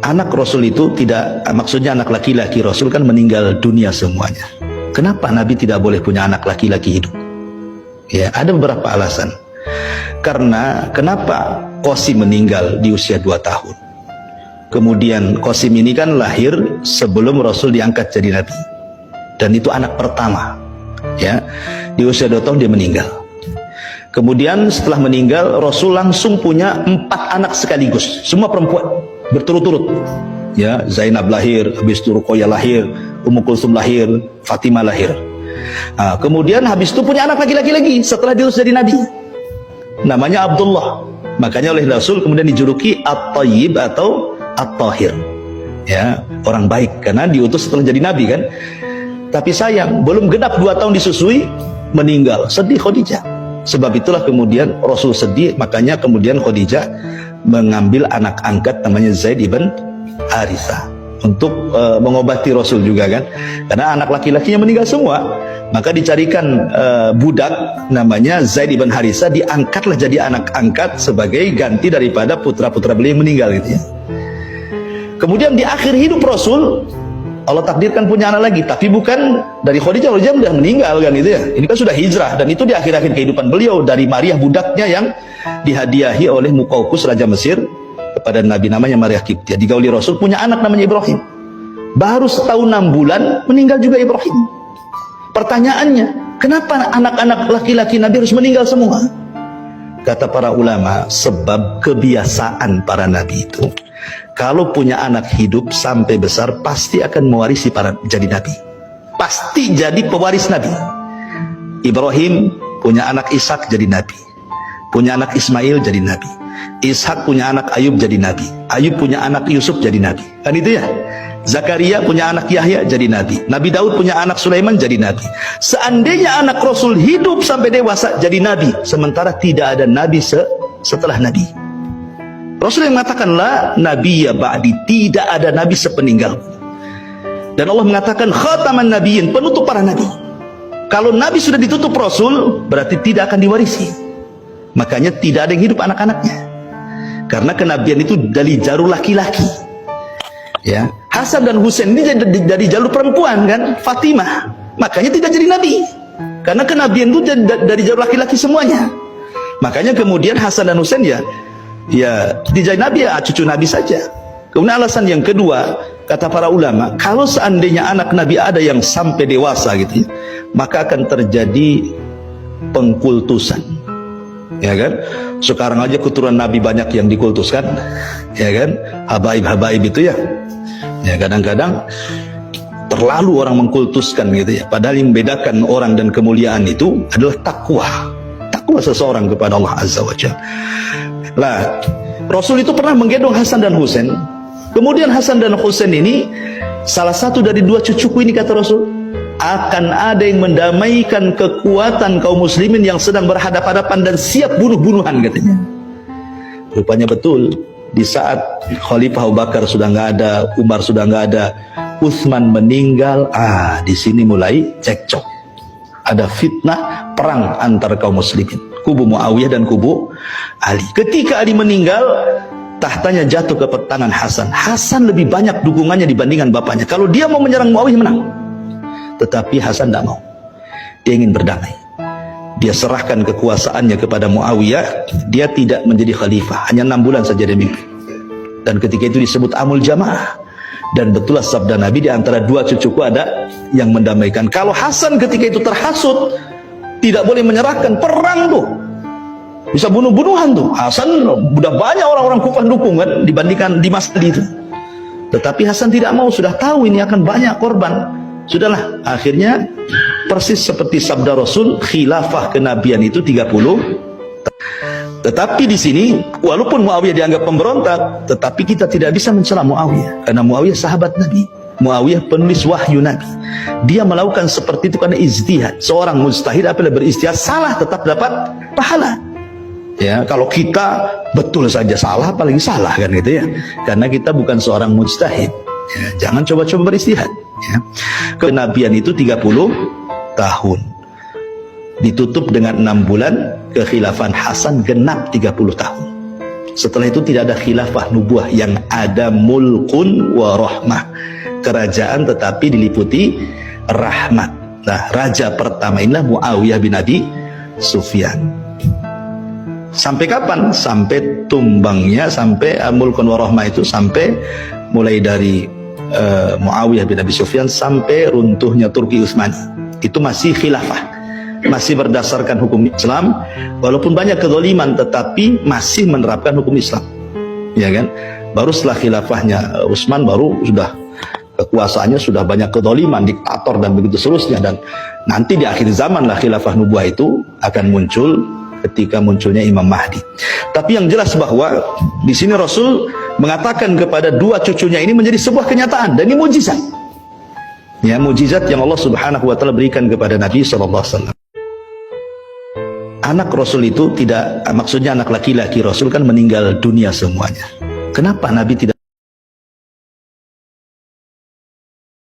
anak Rasul itu tidak, maksudnya anak laki-laki Rasul kan meninggal dunia semuanya. Kenapa Nabi tidak boleh punya anak laki-laki hidup? Ya, ada beberapa alasan. Karena kenapa Qasim meninggal di usia 2 tahun? Kemudian Qasim ini kan lahir sebelum Rasul diangkat jadi Nabi. Dan itu anak pertama. Ya, di usia 2 tahun dia meninggal. Kemudian setelah meninggal, Rasul langsung punya 4 anak sekaligus, semua perempuan, berturut-turut. Ya, Zainab lahir, habis itu Ruqayyah lahir, Ummu Kulsum lahir, Fatimah lahir. Nah, kemudian habis itu punya anak laki-laki lagi setelah dia jadi Nabi. Namanya Abdullah. Makanya oleh Rasul kemudian dijuluki At-Tayyib atau At-Tahir. Ya, orang baik karena diutus setelah jadi Nabi kan. Tapi sayang, belum genap 2 tahun disusui, meninggal. Sedih Khadijah. Sebab itulah kemudian Rasul sedih, makanya kemudian Khadijah mengambil anak angkat namanya Zaid ibn Harithah untuk mengobati Rasul juga kan. Karena anak laki-lakinya meninggal semua, maka dicarikan budak namanya Zaid ibn Harithah, diangkatlah jadi anak angkat sebagai ganti daripada putra-putra beliau yang meninggal gitu ya. Kemudian di akhir hidup Rasul, Allah takdirkan punya anak lagi, tapi bukan dari Khadijah. Khadijah sudah meninggal kan itu ya. Ini kan sudah hijrah, dan itu di akhir-akhir kehidupan beliau, dari Maria budaknya yang dihadiahi oleh Muqawqis Raja Mesir kepada Nabi, namanya Maria Qibtiyah. Digauli Rasul punya anak namanya Ibrahim. Baru setahun 6 bulan meninggal juga Ibrahim. Pertanyaannya, kenapa anak-anak laki-laki Nabi harus meninggal semua? Kata para ulama, sebab kebiasaan para Nabi itu, kalau punya anak hidup sampai besar pasti akan mewarisi para jadi Nabi. Pasti jadi pewaris Nabi. Ibrahim punya anak Ishak jadi Nabi. Punya anak Ismail jadi Nabi. Ishak punya anak Ayub jadi Nabi. Ayub punya anak Yusuf jadi Nabi. Kan itu ya. Zakaria punya anak Yahya jadi Nabi. Nabi Daud punya anak Sulaiman jadi Nabi. Seandainya anak Rasul hidup sampai dewasa jadi Nabi, sementara tidak ada Nabi setelah Nabi. Rasul yang mengatakan la nabiyya ba'di, tidak ada nabi sepeninggalku. Dan Allah mengatakan khataman nabiyyin, penutup para nabi. Kalau nabi sudah ditutup Rasul, berarti tidak akan diwarisi. Makanya tidak ada yang hidup anak-anaknya. Karena kenabian itu dari jalur laki-laki. Ya, Hasan dan Husain ini dari jalur perempuan kan, Fatimah. Makanya tidak jadi nabi. Karena kenabian itu dari jalur laki-laki semuanya. Makanya kemudian Hasan dan Husain ya dijadi nabi, ya cucu nabi saja. Kemudian alasan yang kedua, kata para ulama, kalau seandainya anak nabi ada yang sampai dewasa gitu ya, maka akan terjadi pengkultusan. Ya kan? Sekarang aja keturunan nabi banyak yang dikultuskan. Ya kan? Habaib-habaib itu ya. Ya, kadang-kadang terlalu orang mengkultuskan gitu ya. Padahal yang membedakan orang dan kemuliaan itu adalah takwa. Takwa seseorang kepada Allah Azza wa Jalla. Lah, Rasul itu pernah menggendong Hasan dan Husain. Kemudian Hasan dan Husain ini, salah satu dari 2 cucuku ini, kata Rasul, akan ada yang mendamaikan kekuatan kaum muslimin yang sedang berhadapan-hadapan dan siap bunuh-bunuhan, katanya. Rupanya betul. Di saat Khalifah Abu Bakar sudah nggak ada, Umar sudah nggak ada, Utsman meninggal, di sini mulai cekcok. Ada fitnah perang antar kaum muslimin, kubu Muawiyah dan kubu Ali. Ketika Ali meninggal, tahtanya jatuh ke tangan Hasan. Hasan lebih banyak dukungannya dibandingkan bapaknya. Kalau dia mau menyerang Muawiyah, menang. Tetapi Hasan tidak mau. Dia ingin berdamai. Dia serahkan kekuasaannya kepada Muawiyah. Dia tidak menjadi khalifah, hanya 6 bulan saja dia mimpin. Dan ketika itu disebut Amul Jamaah. Dan betullah sabda Nabi, di antara 2 cucuku ada yang mendamaikan. Kalau Hasan ketika itu terhasut, tidak boleh menyerahkan, perang tuh, bisa bunuh-bunuhan tuh. Hasan udah banyak orang-orang Kufah dukung kan, dibandingkan di masa itu. Tetapi Hasan tidak mau, sudah tahu ini akan banyak korban. Sudahlah, akhirnya persis seperti sabda Rasul, khilafah kenabian itu 30. Tetapi di sini, walaupun Muawiyah dianggap pemberontak, tetapi kita tidak bisa mencela Muawiyah, karena Muawiyah sahabat Nabi. Muawiyah penulis wahyu Nabi. Dia melakukan seperti itu karena ijtihad. Seorang mujtahid apabila berijtihad salah, tetap dapat pahala. Ya, kalau kita betul saja salah, apalagi salah kan gitu ya. Karena kita bukan seorang mujtahid. Ya, jangan coba-coba berijtihad. Ya. Kenabian itu 30 tahun. Ditutup dengan 6 bulan, kekhilafan Hasan genap 30 tahun. Setelah itu tidak ada khilafah nubuah, yang ada mulkun wa rahmah, kerajaan tetapi diliputi rahmat. Nah, raja pertama inilah Muawiyah bin Abi Sufyan. Sampai kapan? Sampai tumbangnya, sampai mulkun wa rahmah itu, sampai mulai dari Muawiyah bin Abi Sufyan sampai runtuhnya Turki Utsmani. Itu masih khilafah, masih berdasarkan hukum Islam, walaupun banyak kezaliman tetapi masih menerapkan hukum Islam, ya kan? Baru setelah khilafahnya Utsman, baru sudah kekuasaannya sudah banyak kezaliman, diktator dan begitu seterusnya, dan nanti di akhir zaman lah khilafah nubuah itu akan muncul ketika munculnya Imam Mahdi. Tapi yang jelas bahwa di sini Rasul mengatakan kepada dua cucunya ini menjadi sebuah kenyataan, dan ini mujizat. Ya, mujizat yang Allah Subhanahu wa taala berikan kepada Nabi sallallahu alaihi wasallam. Anak Rasul itu tidak, maksudnya anak laki-laki Rasul kan meninggal dunia semuanya. Kenapa Nabi tidak